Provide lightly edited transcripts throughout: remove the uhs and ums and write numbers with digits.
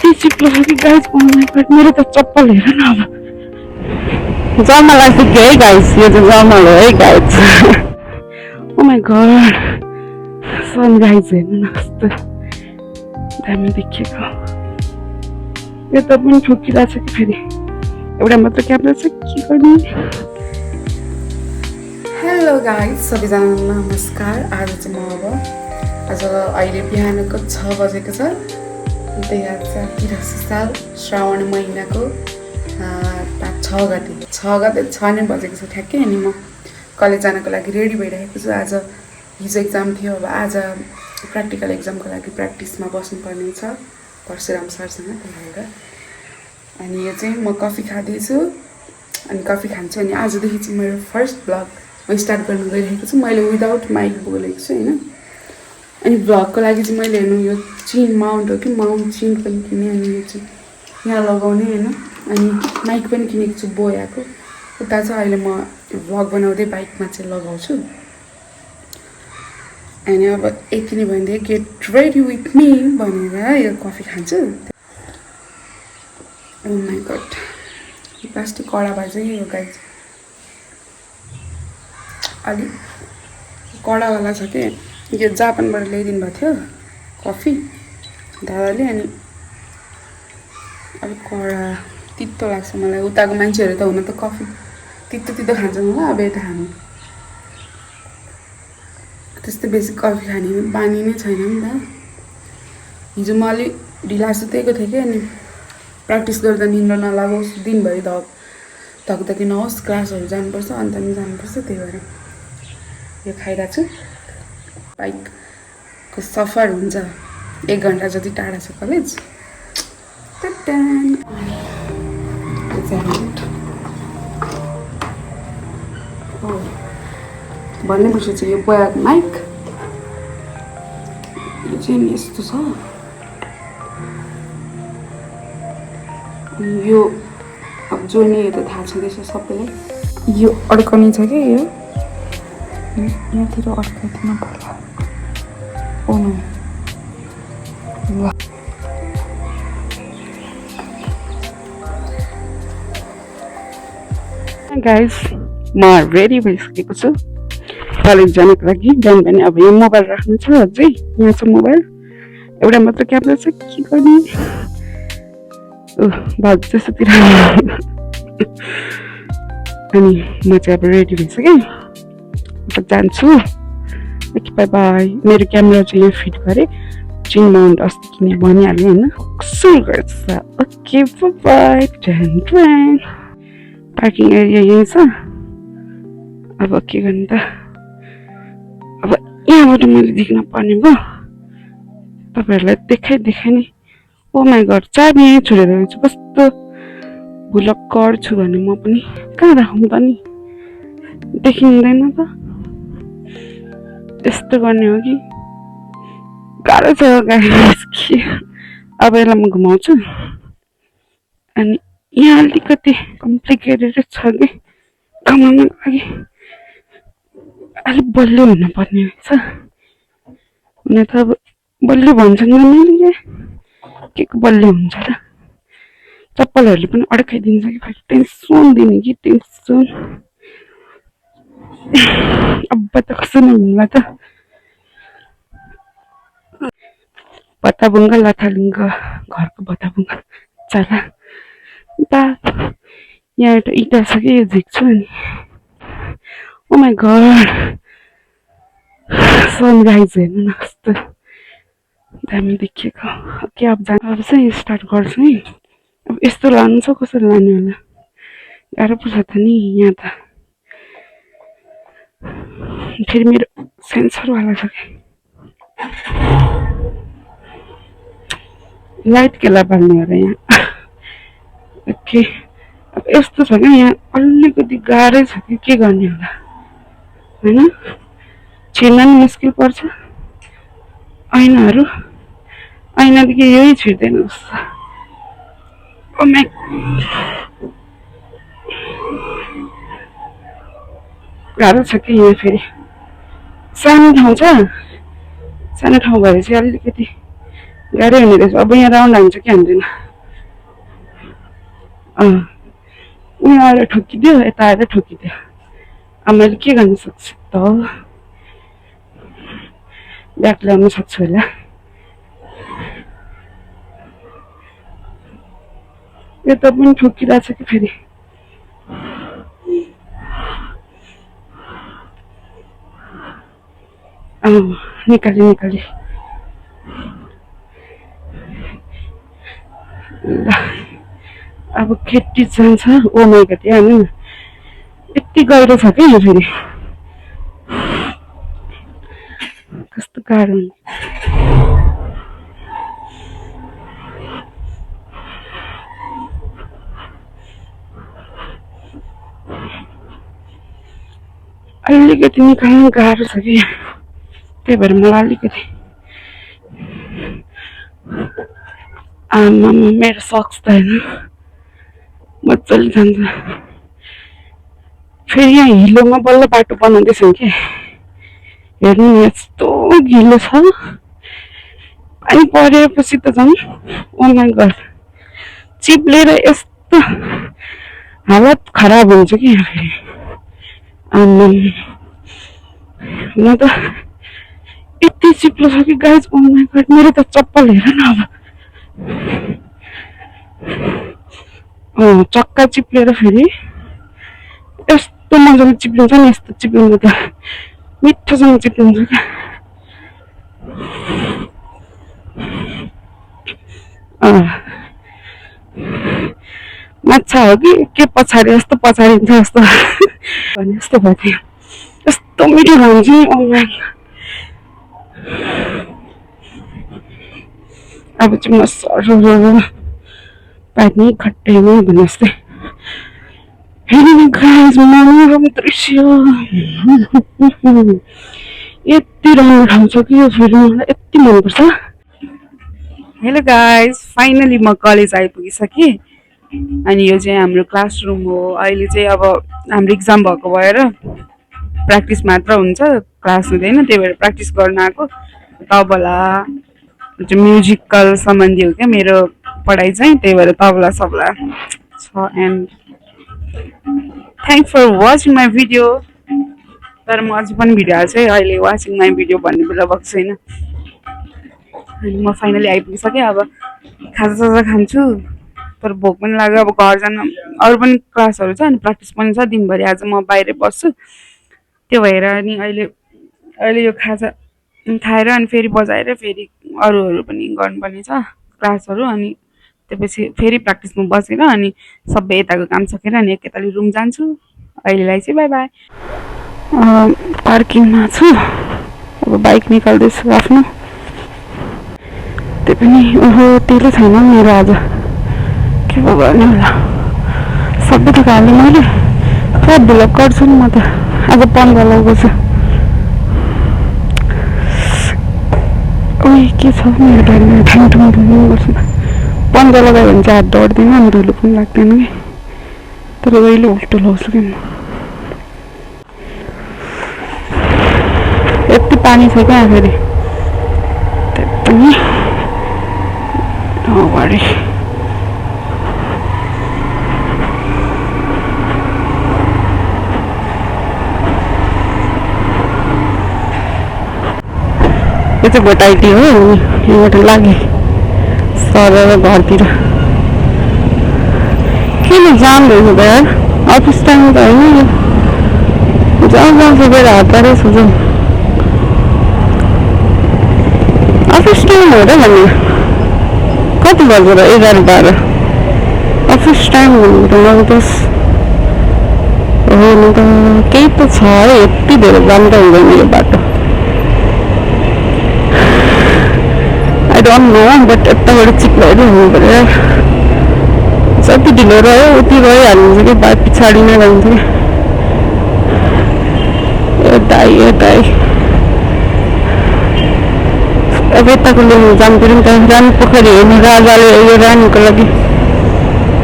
यति चिप्लो छ कि गाइस, ओ माय गॉड, मेरो त चप्पल हेर न अब। जमल आइपुग्यो है गाइस, यो चाहिँ जमल हो है गाइस। ओ माय गॉड, सन गाइस हेर्नु न कस्तो दामी देखिएको। यो त पनि ठोकिरहेको छ कि फेरि, एउटा मात्र क्यामेरा छ के गर्ने। हेलो गाइस, सबैजना नमस्कार। आज चाहिँ म आज अहिले बिहानको 6 बजेको छ। त्यही आज 83 साल श्रावण महिनाको 6 गते 6 नै बजेको छ ठ्याक्कै। अनि म कलेज जानको लागि रेडी भइरहेको छु। आज हिजो एक्जाम थियो, अब आज प्र्याक्टिकल एक्जामको लागि प्र्याक्टिसमा बस्नुपर्ने छ परशुराम सरसँग, त्यही भएर। अनि यो चाहिँ म कफी खाँदैछु, अनि कफी खान्छु। अनि आजदेखि चाहिँ मेरो फर्स्ट ब्लग म स्टार्ट गर्न गइरहेको छु। मैले विदाउट माइक बोलेको छु होइन। अनि भ्लगको लागि चाहिँ मैले हेर्नु यो चिन माउन्ट हो कि, माउन्ट चिन पनि किनेँ। अनि यो चाहिँ यहाँ लगाउने होइन। अनि माइक पनि किनेको छु बोयाको। उता चाहिँ अहिले म भ्लग बनाउँदै बाइकमा चाहिँ लगाउँछु। अनि अब यति नै भनिदिएँ, गेट रेडी विथ मी भनेर यो कफी खान्छु। ओ माई गड, प्लास्टिक कडा भए चाहिँ यो गाइस अलिक कडावाला छ कि। यो जापानबाट ल्याइदिनु भएको थियो कफी दादाले। अनि अलिक कडा तितो लाग्छ मलाई। उताको मान्छेहरू त हुन त कफी तितो तितो खान्छन् होला, अब यता हामी त्यस्तो बेसी कफी खाने बानी नै छैन नि त। हिजो म अलिक ढिला सुतेको थिएँ कि, अनि प्र्याक्टिस गर्दा निन्द्रा नलागोस्, दिनभरि धकधकी नहोस्, क्लासहरू जानुपर्छ, अन्त पनि जानुपर्छ, त्यही भएर यो खाइरहेको छु। बाइकको सफर हुन्छ, 1 घन्टा जति टाढा छ कलेज। भन्ने बिर्सेँ चाहिँ यो बोयाको माइक यो चाहिँ यस्तो छ। यो अब जोड्ने त थाहा छँदैछ सबैलाई। यो अड्कने छ कि, यो यहाँतिर अड्काइदिनु पर्ला। ओ नो, ल गाइस, म रेडी भइसकेको छु कलेज जानको लागि। बिहान बिहान अब यहाँ मोबाइल राख्नु छ, अझै यहाँ छ मोबाइल, एउटा मात्र क्यामेरा छ, के गर्ने। भाग जस्तोतिर। अनि म चाहिँ अब रेडी भइसकेँ, अब जान्छु। By by. मेरो क्यामेरा चाहिँ यहाँ फिट गरेँ, चिन माउन्ट अस्ति किने भनिहालेँ होइन, कस्तो गर्छ। Okay by. पार्किङ एरिया यही छ। अब के गर्नु त, अब यहाँबाट मैले देख्न पर्ने भयो। तपाईँहरूलाई देखाइ नि। ओ माई गड, चाबी यहीँ छोडेर गएछु। कस्तो भुलक्कर छु भने म पनि कहाँ राखौँ त नि, देखिँदैन त। यस्तो गर्ने हो कि गाह्रो छ गाइस कि। अब यसलाई म घुमाउँछु। अनि यहाँ अलिकति कम्प्लिकेटेड छ कि घुमाउनको लागि, अलिक बलियो हुनुपर्ने रहेछ। हुन त अब बलियो भन्छन् मैले, के को बलियो हुन्छ र। चप्पलहरूले पनि अड्काइदिन्छ कि, फेरि टेन्सन दिने कि टेन्सन। अब त कसो नहुला त। भत्ताबुङ्गा लथालिङ्ग, घरको भत्ताबुङ्गा चला बा। यहाँ एउटा इँटा छ कि, यो झिक्छु। अनि ओ माई गड, सन राइज हेर्नु न कस्तो दामी देखिएको। ओके, अब चाहिँ स्टार्ट गर्छु है। अब यस्तो लानु छ, कसरी लाने होला, गाह्रो पर्छ त नि। यहाँ त फेरि मेरो सेन्सरवाला छ कि, लाइट केला बाल्ने हो र यहाँ। ओके, अब यस्तो छ क्या, यहाँ अलिकति गाह्रै छ कि, के गर्ने होला होइन। छिर्न नि मुस्किल पर्छ। ऐनादेखि यही छिर्दैन जस्तो। गाह्रो छ कि यहाँ। फेरि सानो ठाउँ छ, सानो ठाउँ भएर चाहिँ अलिकति गाह्रै हुने रहेछ। अब यहाँ राउन्ड हान्छ कि हान्दैन? उहाँ आएर ठोकिदियो, यता आएर ठोकिदियो। अब मैले के गर्न सक्छु त? ब्याग ल्याउन सक्छु होला। यता पनि ठोकिरहेछ कि फेरि। निकाली ल अब केटी जान्छ। ओ माइ गड, यहाँ हेर्नु न यति गहिरो छ कि फेरि कस्तो गाह्रो हुन्छ। अलिकति निकाल्नु गाह्रो छ कि, त्यही भएर मलाई अलिकति आमामा मेरो सक्स त हेर्नु मजाले जान्छ। फेरि यहाँ हिलोमा बल्ल बाटो बनाउँदैछ कि हेर्नु न, यस्तो गिलो छ। पानी परेपछि त झन् ओ माइ गड चिप्लेर यस्तो हालत खराब हुन्छ कि यहाँ फेरि। आमा म त यति चिप्लो छ कि गाइज, ओ माइ गड मेरो त चप्पल हेर न। अब चक्का चिप्लेर फेरि यस्तो मजाले चिप्लिन्छ नि, यस्तो चिप्लिन्छ त मिठोसँग चिप्लिन्छ क्या। माछा हो कि के पछाडि यस्तो पछाडिन्छ जस्तो भने जस्तो भयो थियो। यस्तो मिठो हुन्छ नि। अब चाहिँ म सरर पानी खट्टैमा भने जस्तै फेरि गाइज मनोरम दृश्य यति राम्रो ठाउँ छ कि यो फेरि मलाई यति मनपर्छ। हेलो गाइज, फाइनली म कलेज आइपुगिसकेँ। अनि यो चाहिँ हाम्रो क्लासरुम हो। अहिले चाहिँ अब हाम्रो इक्जाम भएको भएर प्र्याक्टिस मात्र हुन्छ, क्लास हुँदैन, त्यही भएर प्र्याक्टिस गर्न आएको। तबला म्युजिकल सम्बन्धी हो क्या मेरो पढाइ चाहिँ, त्यही भएर तबला सबला छ। And thank for watching my video. तर म अझै पनि भिडियो हाल्छु है, अहिले वाचिङ माई भिडियो भन्ने बेला भएको छैन। अनि म फाइनली आइपुगिसकेँ। अब खाजासाजा खान्छु, तर भोक पनि लाग्यो। अब घर जान अरू पनि क्लासहरू छ अनि प्र्याक्टिस पनि छ दिनभरि। आज म बाहिरै बस्छु, त्यो भएर अनि अहिले यो खाजा खाएर अनि फेरि बजाएर फेरि अरूहरू पनि गर्नुपर्ने छ क्लासहरू। अनि त्यसपछि फेरि प्र्याक्टिसमा बसेर अनि सबै यताको काम सकेर अनि एकैतालि रुम जान्छु। अहिलेलाई चाहिँ बाई बाई। पार्किङमा छु, अब बाइक निकाल्दैछु आफ्नो। त्यो पनि ओहो तेलै छैन मेरो आज, के पो गर्ने होला। सबै त हालेँ मैले, पुरा भ्लग गर्छु नि म त। आज 15 लगाएको छु। उयो के छ मेरो गाडीमा ठाउँमा गर्छु। 15 लगायो भने चाहिँ हात दौड्दैन अनि धुलो पनि लाग्दैन कि, तर जहिले उल्टो लाउँछु कि म। यति पानी छ क्या फेरि, त्यो पनि नगरी। यो चाहिँ भोटाइटी हो, यहाँबाट लागेँ सरर घरतिर। किन जाम रहेछ त यार, अफिस टाइम त होइन यो। जहाँ सबैले हतारै छ जाउँ। अफिस टाइम हो र भन्ने कति बज्यो र? 11-12 अफिस टाइम भनेको त 9-10 हो नि त। केही त छ है, यति धेरै जाम त हुँदैन यो बाटो। आई डोन्ट नो, बट यताबाट चिप्लाएर हुनु पऱ्यो। जति ढिलो रह्यो उति रहिहालिन्छ कि, बाइक पछाडि नै रहन्छ कि। ए दाइ अब यताको लिनु जानु पऱ्यो नि त। रानी पोखरी हेर्नु, राजाले यो रानीको लागि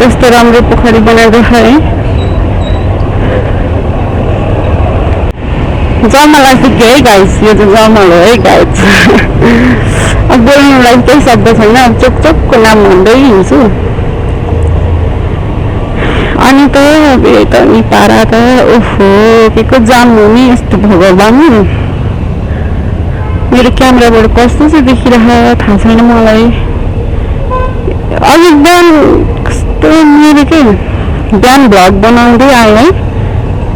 यस्तो राम्रो पोखरी बनाएको छ है। जमल आइपुग्यो है गाइस, यो चाहिँ जमल हो है गाइस। अब बोल्नुलाई केही शब्द छैन, अब चोकचोकको नाम भन्दै हिँड्छु। अनि त त नि पारा त ओहो के को जाम हुने यस्तो भगवान्। मेरो क्यामेराबाट कस्तो चाहिँ देखिरहेको थाहा छैन मलाई। अघि बिहान कस्तो मेरो के बिहान भ्लग बनाउँदै आएँ है,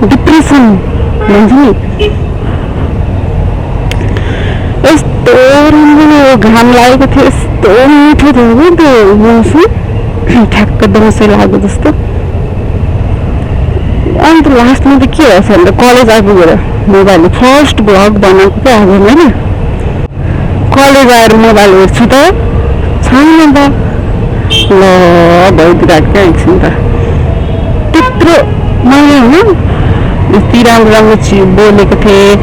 डिप्रेसन भन्छ नि, यस्तो राम्रो घाम लागेको थियो, यस्तो मिठो थियो कि त्यो मौसम, ठ्याक्क दसैँ लाग्यो जस्तो। अन्त लास्टमा त के भएछ भने कलेज आइपुगेर मोबाइल फर्स्ट भ्लग बनाएको क्या आज मैले। कलेज आएर मोबाइल हेर्छु त छैन त, ल भइदिरहेको क्या एकछिन त। त्यत्रो मैले होइन यति राम्रो राम्रो चिज बोलेको थिएँ,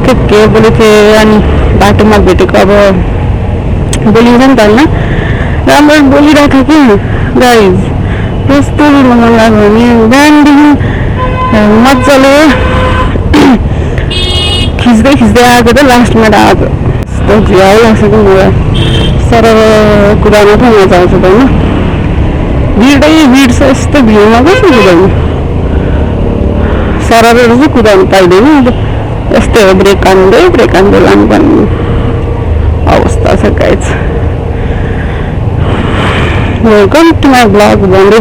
के बोलेको थिएँ। अनि बाटोमा भेटेको अब बोलिन्छ नि त होइन, राम्रो बोलिरहेको थिएँ कि गाइज। कस्तो मन लाग्यो भने बिहानदेखि मजाले खिच्दै खिच्दै आएको त लास्टमा त आज यस्तो झ्याउ लाग्छ कि मलाई। सर कुदाउनु त मजा आउँछ त होइन, भिडै भिड छ, यस्तो भिडमा कसरी कुदाउनु, सररहरू चाहिँ कुदाउनु पाइँदैन। अब यस्तै हो, ब्रेक हान्दै लानुपर्ने अवस्था छ guys. Welcome to my blog भन्दै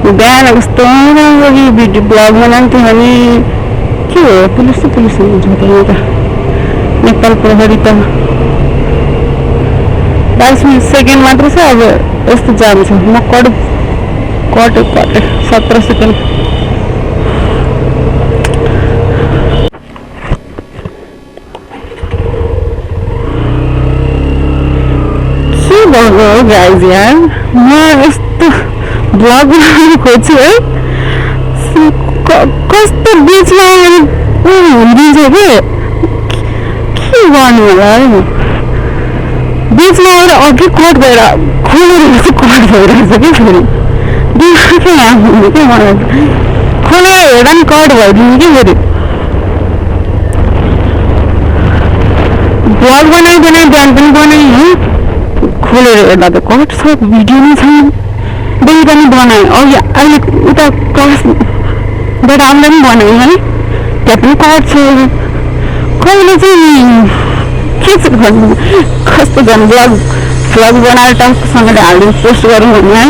बिहान कस्तो राम्रो कि भिडियो ब्लग बनाउँथ्यो भने के हो, पुलिस हुन्छ त यहाँ त नेपाल प्रहरी त 22 सेकेन्ड मात्र छ। अब यस्तो जाम छ, म कटे 17 सेकेन्ड। के भएको हो गाइज यार, म यस्तो भ्लग बनाउनु खोज्छु है, कस्तो बिचमा हुँदिन्छ कि के गर्नु होला है। बिचमा आएर अघि कट भएर खोलेर कट भइरहेछ कि फेरि दिमागै ह्याङ हुने क्या मलाई। खोलेर हेर्दा पनि कट भइदिने कि फेरि। भ्लग बनाइ बिहान पनि बनाएँ है, खोलेर हेर्दा त कट छ, भिडियो नै छैन। बेलुका पनि बनाएँ, अघि अहिले उता क्लासबाट आउँदा पनि बनाएँ है, त्यहाँ पनि कट छ। कहिले चाहिँ के चाहिँ गर्नु, कस्तो झन् भ्लग बनाएर टक्कसँगले हालिदिनु, पोस्ट गरौँ भन्नु है।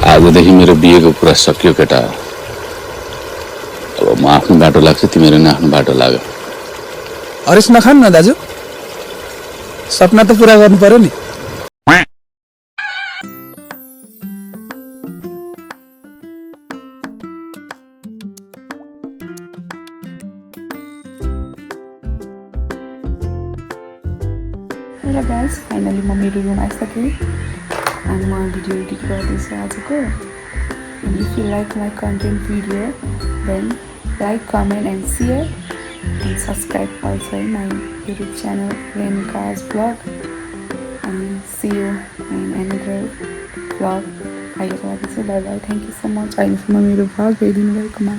आजदेखि मेरो बिहेको कुरा सकियो केटा। अब म आफ्नो बाटो लाग्छु, तिमीहरू नि आफ्नो बाटो लाग। हरेस नखान न दाजु, सपना त पुरा गर्नु पर्यो नि। हेलो गाइस, फाइनली म मेरो रुम आइसकेँ अनि म भिडियो एडिट गर्दैछु आजको। If you like my content video then like, comment and share and subscribe also in my YouTube channel Renuka's blog. अनि see you in another blog. अहिलेको लागि चाहिँ bye bye, thank you so much अहिलेसम्म मेरो vlog हेरिदिनु भएकोमा।